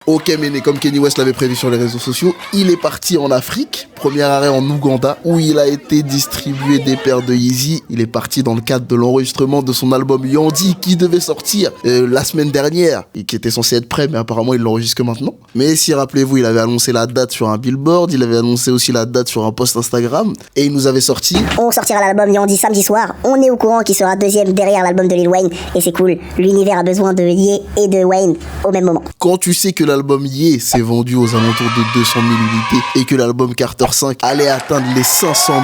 Ok Méné, comme Kanye West l'avait prévu sur les réseaux sociaux, il est parti en Afrique, premier arrêt en Ouganda, où il a été distribué des paires de Yeezy. Il est parti dans le cadre de l'enregistrement de son album Yandhi, qui devait sortir la semaine dernière, et qui était censé être prêt, mais apparemment il l'enregistre que maintenant. Mais si rappelez-vous, il avait annoncé la date sur un billboard, il avait annoncé aussi la date sur un post Instagram, et il nous avait sorti... On sortira l'album Yandhi samedi soir, on est au courant qu'il sera deuxième derrière l'album de Lil Wayne, et c'est cool, l'univers a besoin de Ye et de Wayne au même moment. Quand tu sais que l'album Ye s'est vendu aux alentours de 200 000 unités et que l'album Carter 5 allait atteindre les 500 000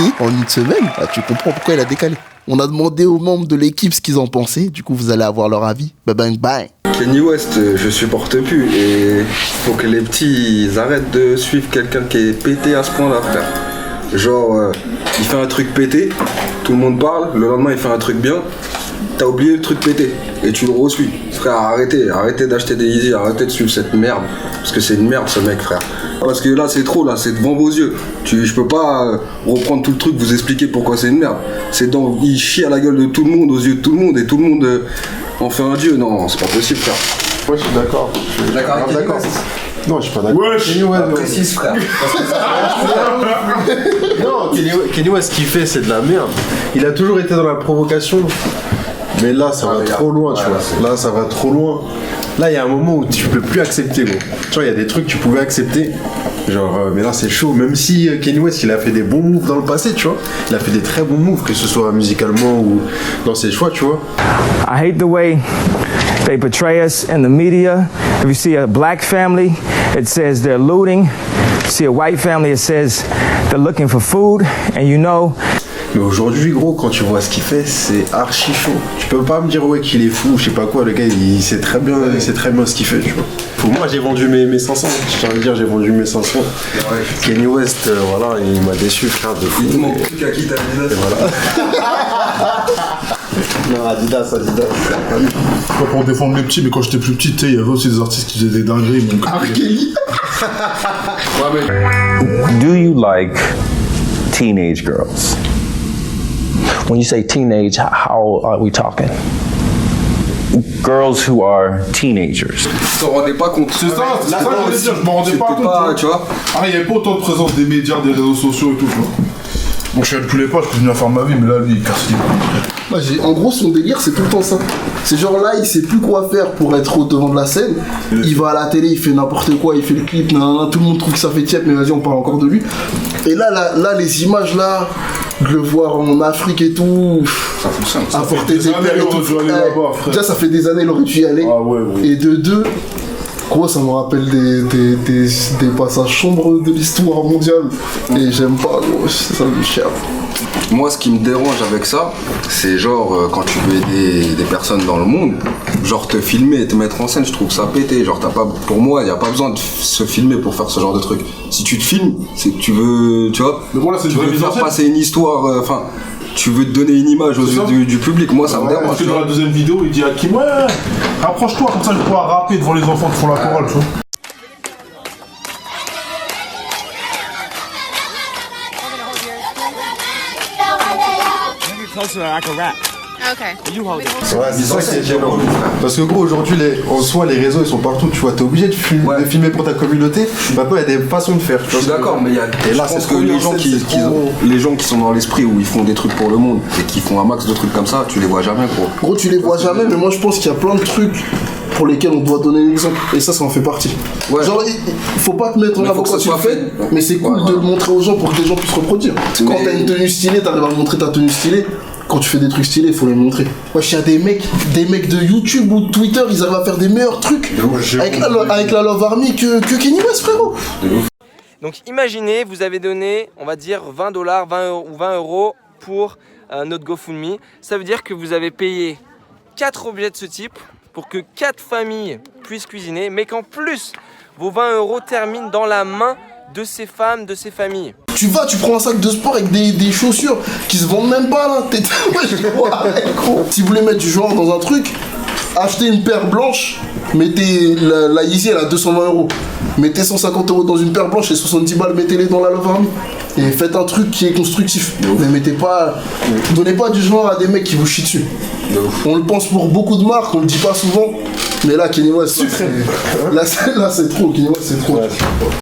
unités en une semaine, bah, tu comprends pourquoi il a décalé. On a demandé aux membres de l'équipe ce qu'ils en pensaient, du coup vous allez avoir leur avis. Bang bang. Kanye West, je supporte plus et faut que les petits arrêtent de suivre quelqu'un qui est pété à ce point-là, frère. Genre, il fait un truc pété, tout le monde parle, le lendemain il fait un truc bien, t'as oublié le truc pété et tu le re-suis. Frère, arrêtez d'acheter des Yeezy, arrêtez de suivre cette merde, parce que c'est une merde ce mec, frère. Parce que là c'est trop, là c'est devant vos yeux. Je peux pas reprendre tout le truc, vous expliquer pourquoi c'est une merde. Il chie à la gueule de tout le monde, aux yeux de tout le monde, et tout le monde en fait un dieu. Non, c'est pas possible, frère. Ouais, je suis d'accord. D'accord. Non, je suis pas d'accord. Ouais, précise, frère. Non, Kanye West, ce qu'il fait, c'est de la merde. Il a toujours été dans la provocation. Mais là, ça va trop loin, tu vois. Là, ça va trop loin. Là, il y a un moment où tu peux plus accepter, gros. Tu vois, il y a des trucs que tu pouvais accepter. Genre, mais là, c'est chaud. Même si Kanye West, il a fait des bons moves dans le passé, tu vois. Il a fait des très bons moves, que ce soit musicalement ou dans ses choix, tu vois. I hate the way they portray us in the media. If you see a black family, it says they're looting. If you see a white family, it says they're looking for food. And you know... Mais aujourd'hui, gros, quand tu vois ce qu'il fait, c'est archi chaud. Tu peux pas me dire, ouais, qu'il est fou, je sais pas quoi. Le gars, il sait très bien ce qu'il fait, tu vois. Moi, j'ai vendu mes 500. Je tiens à dire, j'ai vendu mes 500. Ouais. Kanye West, voilà, il m'a déçu, frère, de fou. Il manque plus qu'à qui t'as Adidas. Et voilà. Non, Adidas. Pas pour défendre les petits, mais quand j'étais plus petit, il y avait aussi des artistes qui faisaient des dingueries. R. Kelly. Do you like teenage girls? When you say teenage, how old are we talking? Girls who are teenagers. Tu t'en rendais pas compte. C'est ça que je veux dire, je m'en rendais pas compte. Tu vois. Il n'y avait pas autant de présence des médias, des réseaux sociaux et tout, tu vois. Bon, je suis tous les pas, je continue à faire ma vie, mais là, lui, il casse les En gros, son délire, c'est tout le temps ça. C'est genre là, il sait plus quoi faire pour être au devant de la scène. Il va à la télé, il fait n'importe quoi, il fait le clip, nanana, tout le monde trouve que ça fait tiède, mais vas-y, on parle encore de lui. Et là, les images là, de le voir en Afrique et tout, ça fonctionne. Apporter des pères et tout. Déjà, ça fait des années, il aurait dû y aller. Ah ouais. Et de deux, gros, ça me rappelle des passages sombres de l'histoire mondiale. Et j'aime pas, gros, ça me cher. Moi, ce qui me dérange avec ça, c'est genre quand tu veux aider des personnes dans le monde, genre te filmer et te mettre en scène, je trouve ça pété. Genre pour moi, il n'y a pas besoin de se filmer pour faire ce genre de truc. Si tu te filmes, c'est que tu veux, tu vois, mais voilà, tu veux faire passer une histoire, tu veux te donner une image aux yeux du public. Moi, ça me dérange. Parce que dans la deuxième vidéo, il dit à Kim, ouais, rapproche-toi, comme ça je pourrai rapper devant les enfants qui font la chorale, tu vois. Ouais, c'est ça qui est gênant. Parce que gros, aujourd'hui, en soi, les réseaux ils sont partout. Tu vois, t'es obligé de filmer pour ta communauté. Maintenant, il y a des façons de faire. Je suis d'accord, mais il y a. Et là, c'est ce que les gens qui sont dans l'esprit où ils font des trucs pour le monde et qui font un max de trucs comme ça, tu les vois jamais, gros. Gros, tu les vois jamais, mais moi je pense qu'il y a plein de trucs pour lesquels on doit donner l'exemple. Et ça en fait partie. Ouais. Genre, il faut pas te mettre en avant quand tu le fais, mais c'est cool de le montrer aux gens pour que les gens puissent reproduire. Quand t'as une tenue stylée, t'arrives à montrer ta tenue stylée. Quand tu fais des trucs stylés, il faut les montrer. Moi, il y a des mecs de YouTube ou de Twitter, ils arrivent à faire des meilleurs trucs avec la Love Army que Kanye West, frérot. Donc imaginez, vous avez donné, on va dire, $20, 20 ou 20 € pour notre GoFundMe. Ça veut dire que vous avez payé 4 objets de ce type pour que 4 familles puissent cuisiner, mais qu'en plus, vos 20 € terminent dans la main de ces femmes, de ces familles. Tu prends un sac de sport avec des chaussures qui se vendent même pas là. Si vous voulez mettre du genre dans un truc, achetez une paire blanche, mettez la Yeezy, elle a 220 €. Mettez 150 € dans une paire blanche et 70 balles, mettez-les dans la Love Army. Et faites un truc qui est constructif. Mais donnez pas du genre à des mecs qui vous chient dessus. On le pense pour beaucoup de marques, on le dit pas souvent. Mais là, Kenny West, là c'est trop. Kenny West, c'est trop.